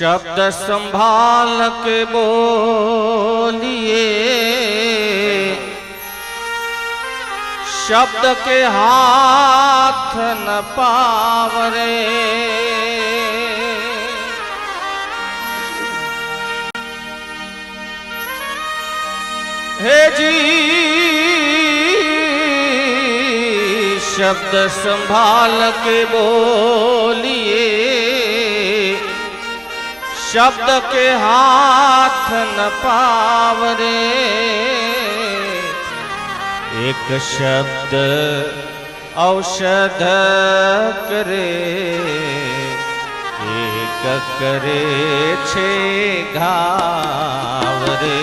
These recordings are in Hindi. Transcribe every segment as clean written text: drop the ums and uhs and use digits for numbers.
शब्द संभाल के बोलिए, शब्द के हाथ न पावरे। हे जी शब्द संभाल के बोलिए, शब्द के हाथ न पावरे। एक शब्द औषध करे, एक करे छे घाव रे।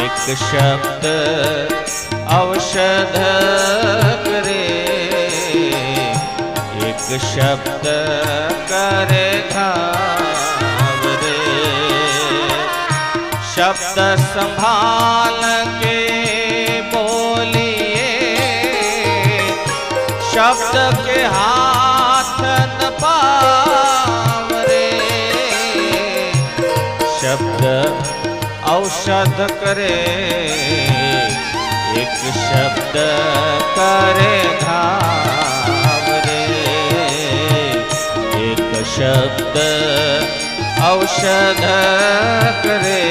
एक शब्द औषध करे, एक शब्द करे घाव रे। शब्द संभाल के बोलिए, शब्द के हाथ न पावरे। शब्द औषध करे, एक शब्द करे घाव रे। एक शब्द औषध करे,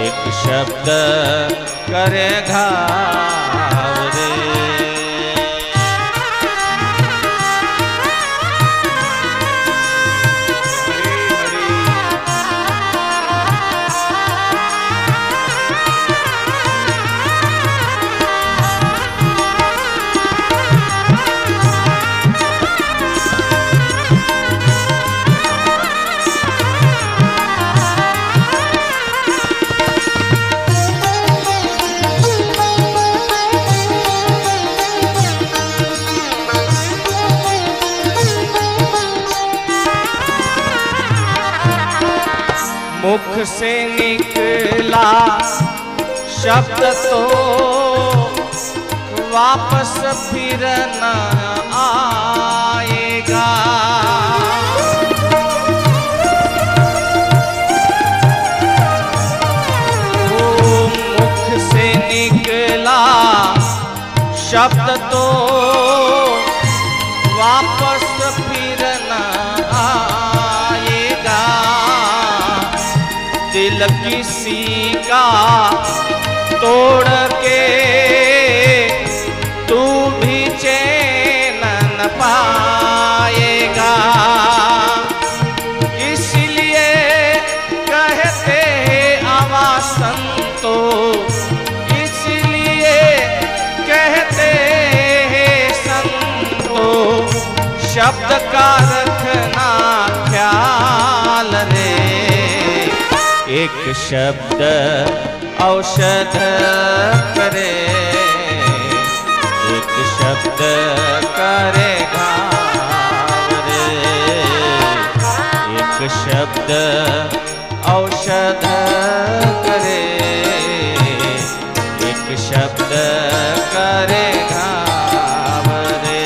एक शब्द करे घाव रे। मुख से निकला शब्द तो वापस फिर न आएगा। मुख से निकला शब्द तो वापस फिर न आएगा। दिल किसी का तोड़ के तू भी चैन न पाएगा। इसलिए कहते आवा संतो, इसलिए कहते संतो, शब्द का रखना ख्याल रे। एक शब्द औषध करे, एक शब्द करे घाव रे। एक शब्द औषध करे, एक शब्द करे घाव रे।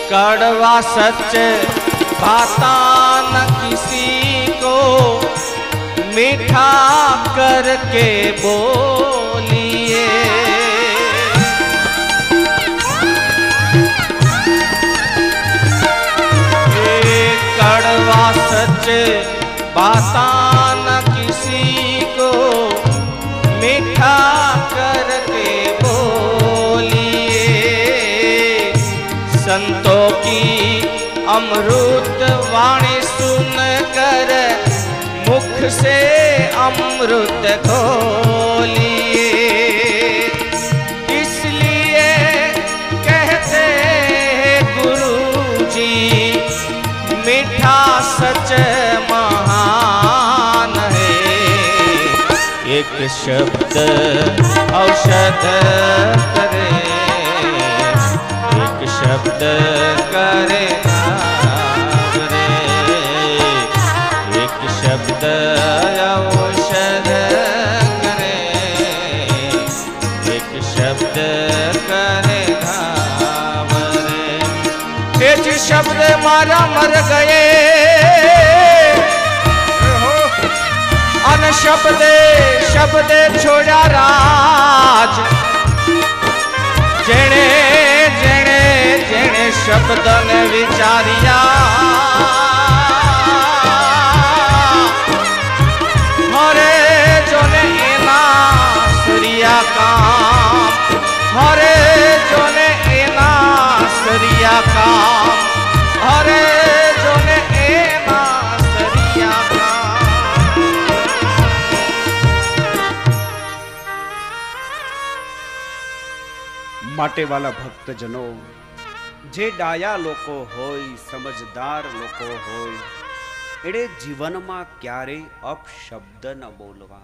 कड़वा सच भाता न किसी को, मीठा करके बोलिए। कड़वा सच भाता न किसी को, मीठा करके बोलिए। संतों की अमृत वाणी सुनकर मुख से अमृत घोलिए। शब्द औषध करे, एक शब्द करे नाम रे, एक शब्द औषध करे, एक शब्द करे नाम रे। एक शब्द मारा मर गए, अन शब्दे शब्दे छोड़ा राज, जेणे जेणे जेणे शब्द ने विचारिया, हरे जोने एना सरिया काम, हरे जोने एना सरिया काम, हरे जोने एना सरिया काम। માટે વાલા ભક્તજનો, જે ડાયા લોકો હોય, સમજદાર લોકો હોય, એણે જીવનમાં ક્યારે અપશબ્દ ન બોલવા।